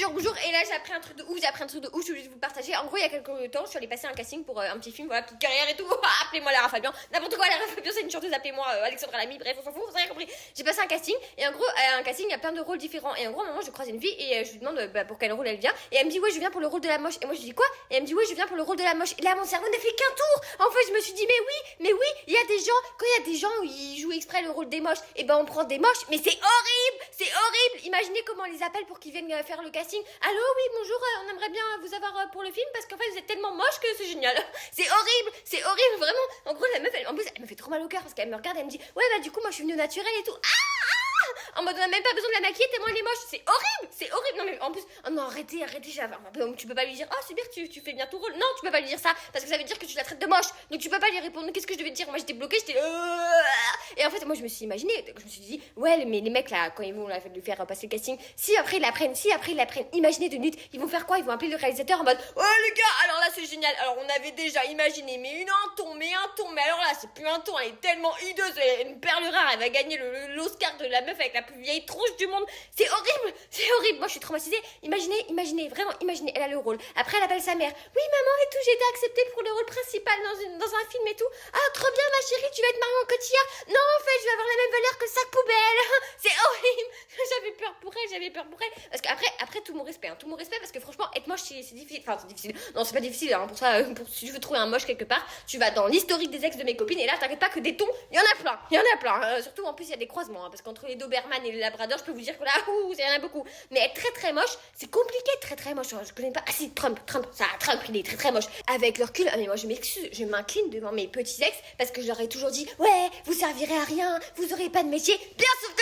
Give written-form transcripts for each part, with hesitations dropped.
bonjour. Et là, j'ai appris un truc de ouf, je suis obligée de vous le partager. En gros, il y a quelques temps, je suis allée passer un casting pour un petit film, voilà, petite carrière et tout. Appelez-moi Lara Fabian. N'importe quoi, Lara Fabian, c'est une chanteuse, appelez-moi Alexandra Lamy. Bref, on s'en fout, vous avez rien compris. J'ai passé un casting, et en gros, un casting, il y a plein de rôles différents. Et en gros, à un moment, je croise une fille, et je lui demande pour quel rôle elle vient. Et elle me dit, ouais, je viens pour le rôle de la moche. Et moi, je lui dis quoi? Et elle me dit, ouais, je viens pour le rôle de la moche. Et là, mon cerveau n'a fait qu'un tour. En fait, je me suis dit, mais oui, il y a des gens, quand il y a des gens où ils jouent exprès le rôle des moches, et ben on prend des moches, mais c'est horrible. Imaginez comment on les appelle pour qu'ils viennent faire le casting. Allô, oui, bonjour, on aimerait bien vous avoir pour le film parce qu'en fait vous êtes tellement moche que c'est génial. C'est horrible, vraiment. En gros, la meuf, en plus, elle me fait trop mal au cœur parce qu'elle me regarde et elle me dit, ouais, bah du coup, moi je suis venue au naturel et tout. En mode on a même pas besoin de la maquiller tellement elle est moche. C'est horrible. Non mais en plus, oh non, arrêtez, tu peux pas lui dire, oh c'est bien, tu fais bien ton rôle. Non, tu peux pas lui dire ça parce que ça veut dire que tu la traites de moche. Donc tu peux pas lui répondre. Qu'est-ce que je devais te dire? Moi j'étais bloquée, et en fait moi je me suis imaginé, je me suis dit, ouais, mais les mecs là, quand ils vont lui faire passer le casting, si après ils la prennent, imaginez 2 minutes, ils vont faire quoi? Ils vont appeler le réalisateur en mode, oh les gars, alors là c'est génial. Alors on avait déjà imaginé, mais un ton, mais alors là c'est plus un ton, elle est tellement hideuse, elle est une perle rare, elle va gagner l'Oscar de la meuf avec la plus vieille tronche du monde. C'est horrible. Moi je suis traumatisée. Imaginez, vraiment imaginez, elle a le rôle. Après elle appelle sa mère. Oui maman et tout, j'ai été acceptée pour le rôle principal dans un film et tout. Ah trop bien ma chérie, tu vas être Marion Cotillard. Non en fait je vais avoir la même valeur que le sac poubelle. C'est horrible. J'avais peur pour elle. Parce qu'après tout mon respect, parce que franchement être moche c'est difficile. Enfin c'est difficile. Non c'est pas difficile hein, pour ça. Si tu veux trouver un moche quelque part, tu vas dans l'historique des ex de mes copines et là t'inquiète pas que des tons, il y en a plein. Surtout en plus il y a des croisements hein, parce qu'entre les Doberman et les Labrador, je peux vous dire que là, il y en a beaucoup. Mais être très moche, c'est compliqué, très moche. Je connais pas. Ah si, Trump, il est très moche. Avec leur recul, mais moi je m'excuse, je m'incline devant mes petits ex parce que je leur ai toujours dit, ouais, vous servirez à rien, vous aurez pas de métier. Bien sûr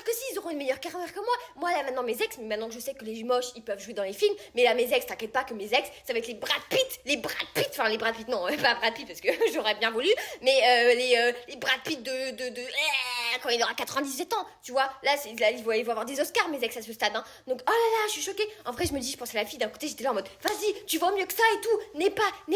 que si, ils auront une meilleure carrière que moi. Moi là maintenant mes ex, maintenant que je sais que les moches ils peuvent jouer dans les films, mais là mes ex, t'inquiète pas que mes ex, ça va être les Brad Pitt, enfin les Brad Pitt, non, pas Brad Pitt parce que j'aurais bien voulu, mais les Brad Pitt quand il aura 97 ans, tu vois. Là, ils vont avoir des Oscars, mes ex à ce stade. Hein. Donc, oh là là, je suis choquée. En vrai, je me dis, je pense à la fille d'un côté, j'étais là en mode, vas-y, tu vaux mieux que ça et tout. N'aie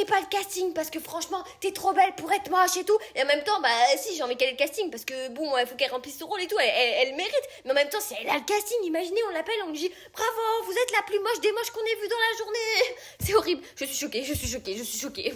pas le casting parce que franchement, t'es trop belle pour être moche et tout. Et en même temps, bah, si, j'ai envie qu'elle ait le casting parce que bon, il faut qu'elle remplisse son rôle et tout. Elle mérite. Mais en même temps, si elle a le casting, imaginez, on l'appelle, on lui dit, bravo, vous êtes la plus moche des moches qu'on ait vu dans la journée. C'est horrible. Je suis choquée.